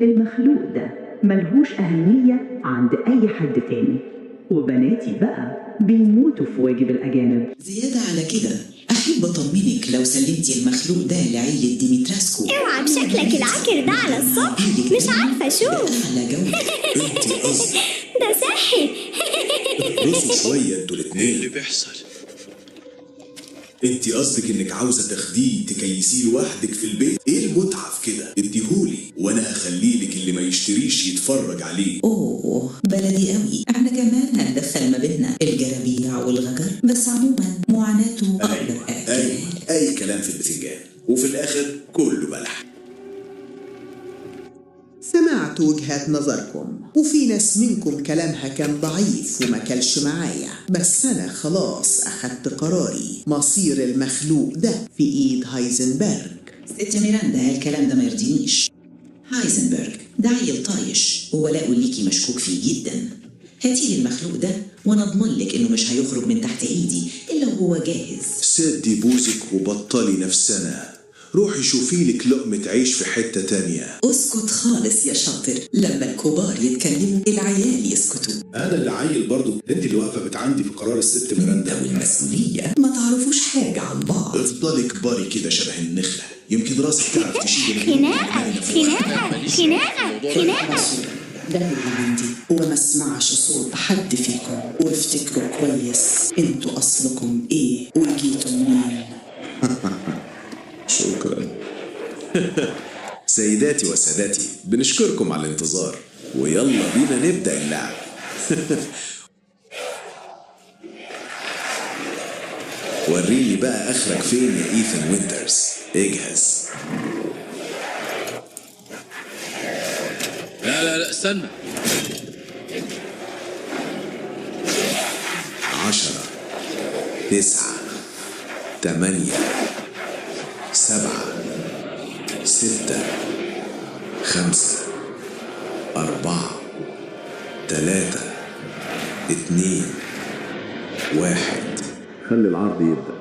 المخلوق ده ملهوش أهمية عند أي حد تاني، وبناتي بقى بيموتوا في واجب الأجانب. زيادة على كده أحب أطمنك لو سلمتي المخلوق ده لعيلة ديمتراسكو. اوعى بشكلك العكر ده على الصبح، مش عارفة شوف. على جودة. انتي قصدي ده صحي. رسوا شوية انتوا الاتنين. ايه اللي بيحصل؟ انتي قصدك انك عاوزة تاخديه تكيسيه لوحدك في البيت؟ ايه المتعة في كده؟ اديهولي وانا هخليلك اللي ما يشتريش يتفرج عليه. أوه بلدي قوي، احنا كمان هندخل ما بيننا الجرابيع والغجر، بس عموما معاناته أقدر أي كلام في البتنجان، وفي الآخر كله بلح. سمعت وجهات نظركم، وفي ناس منكم كلامها كان ضعيف وما كلش معايا، بس أنا خلاص أخدت قراري. مصير المخلوق ده في إيد هايزنبرغ. ست ميراندا الكلام ده ما يرضينيش. هايزنبرغ ده عيل طايش وولاؤه ليكي مشكوك فيه جدا. هاتيلي المخلوق ده وانا اضمن لك انه مش هيخرج من تحت ايدي الا وهو جاهز. سدي بوزك وبطلي نفسنا، روحي شوفي لك لقمة عيش في حتة تانية. اسكت خالص يا شاطر، لما الكبار يتكلموا العيال يسكتوا. أنا اللي عيل برضو، انت اللي واقفة بتعندي في قرار الست ميراندا. والمسؤولية ما تعرفوش حاجة عن بعض. افضلي كباري كده شبه النخلة، يمكن راسك تعرف تشيل. خناقة خناقة خناقة خناقة. ده اللي عندي، وما اسمعش صوت حد فيكم، وافتكروا كويس انتوا اصلكم ايه وجيتوا منين. شكرا. سيداتي وسادتي بنشكركم على الانتظار، ويلا بينا نبدأ اللعب. وريني بقى اخرك فين يا إيثان وينترز، اجهز. لا استنى. 10 9 8 7 6 5 4 3 2 1. خلي العرض يبدأ.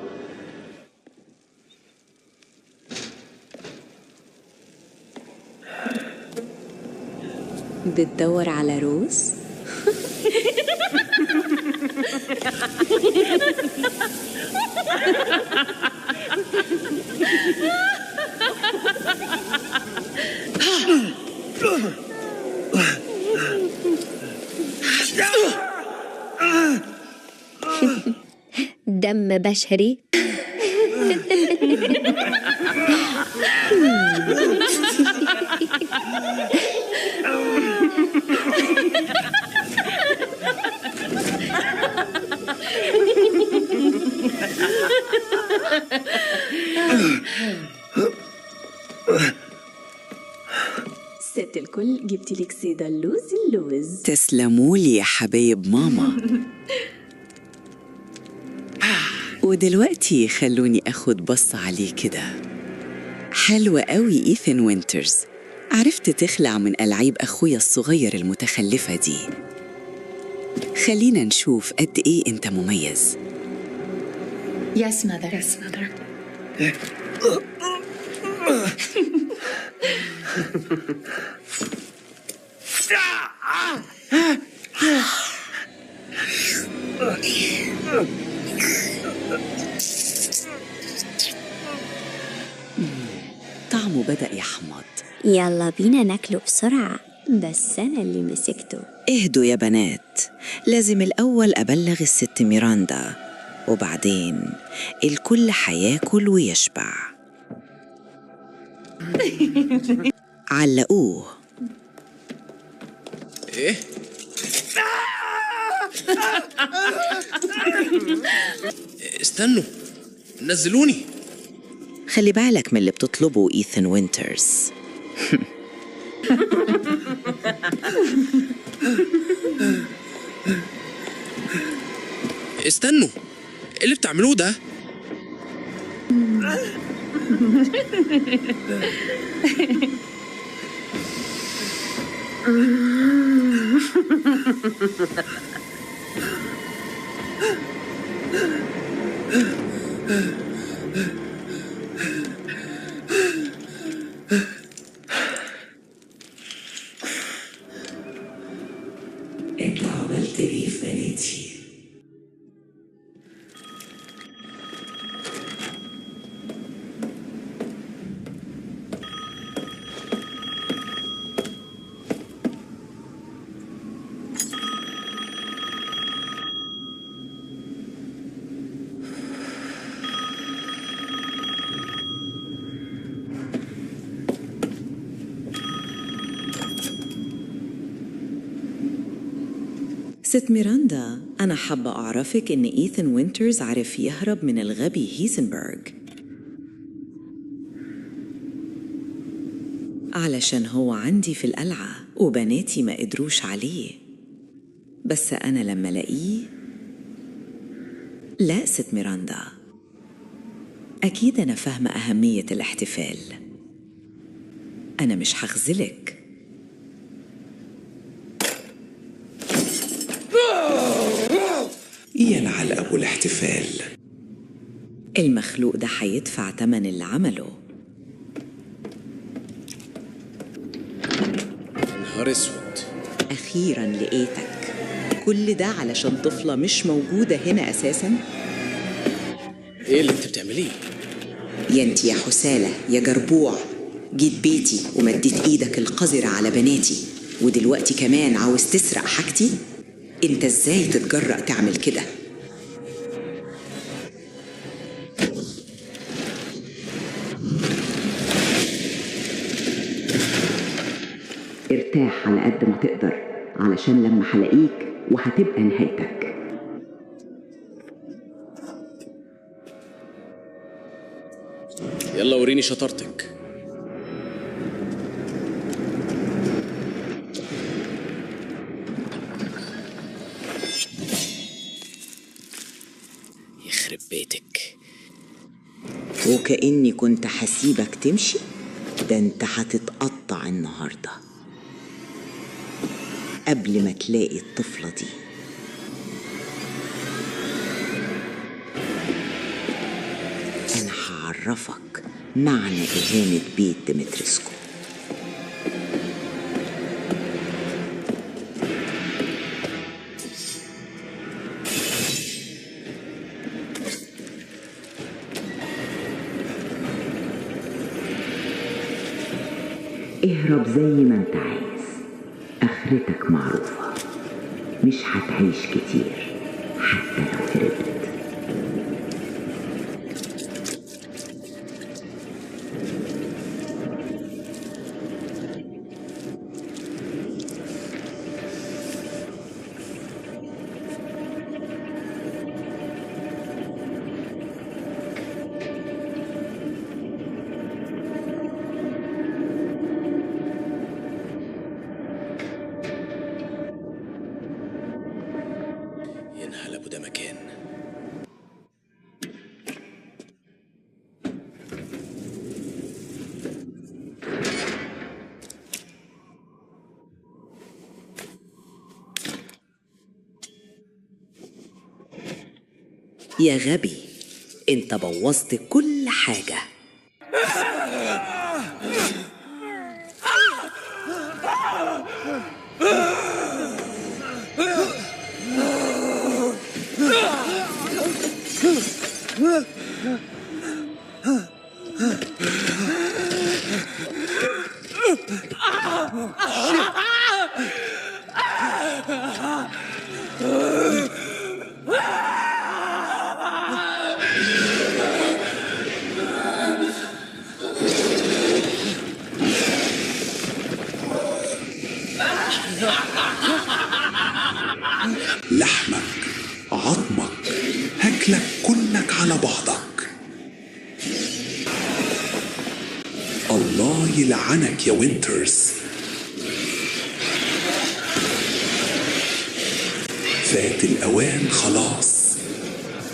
بتدور على روز؟ دم بشري. ست الكل، جبتي لك سيدة اللوز. تسلمولي يا حبايب ماما. ودلوقتي خلوني أخد بص عليه كده. حلوة قوي إيثان وينترز، عرفت تخلع من ألعاب أخويا الصغير المتخلفة دي. خلينا نشوف قد إيه أنت مميز. Yes, mother. Yes, mother. طعمه بدأ يحمض. يلا بينا ناكله بسرعة، بس أنا اللي مسكته. اهدوا يا بنات، لازم الأول أبلغ الست ميراندا، وبعدين الكل هياكل ويشبع. علقوه. ايه؟ استنوا، نزلوني. خلي بالك من اللي بتطلبه إيثان وينترز. استنوا، ايه اللي بتعملوه ده؟ ست ميراندا، أنا حابة أعرفك إن إيثان وينترز عرف يهرب من الغبي هيزنبرغ علشان هو عندي في القلعة وبناتي ما قدروش عليه. بس أنا لما لاقيه، لا ست ميراندا، أكيد أنا فاهمة أهمية الاحتفال. أنا مش هخذلك. ينعل أبو الاحتفال. المخلوق ده هيدفع تمن اللي عمله. نهار اسود. أخيراً لقيتك. كل ده علشان طفلة مش موجودة هنا أساساً؟ ايه اللي انت بتعمليه؟ يا انت يا حسالة يا جربوع، جيت بيتي ومديت ايدك القذرة على بناتي، ودلوقتي كمان عاوز تسرق حاجتي؟ انت ازاي تتجرأ تعمل كده؟ ارتاح على قد ما تقدر علشان لما هلاقيك وهتبقى نهايتك. يلا وريني شطارتك. يخرب بيتك. وكأني كنت هسيبك تمشي؟ ده انت هتتقطع النهارده قبل ما تلاقي الطفلة دي. أنا هعرفك معنى إهانة بيت ديمتريسكو. اهرب زي ما انت عايز، اخرتك معروفة، مش هتعيش كتير حتى لو هربت. ينهل ابو ده مكان. يا غبي، انت بوظت كل حاجة. لحمك عظمك هاكلك كلك على بعضك. الله يلعنك يا وينترز. فات الأوان خلاص،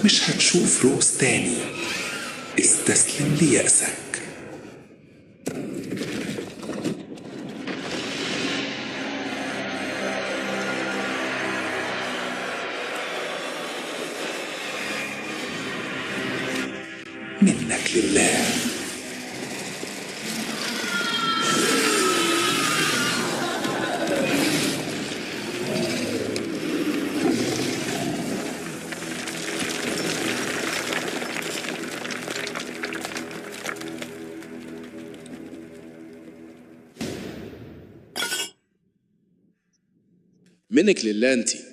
مش هتشوف روز تاني. استسلم ليأسك. منك لله. منك لله انتي.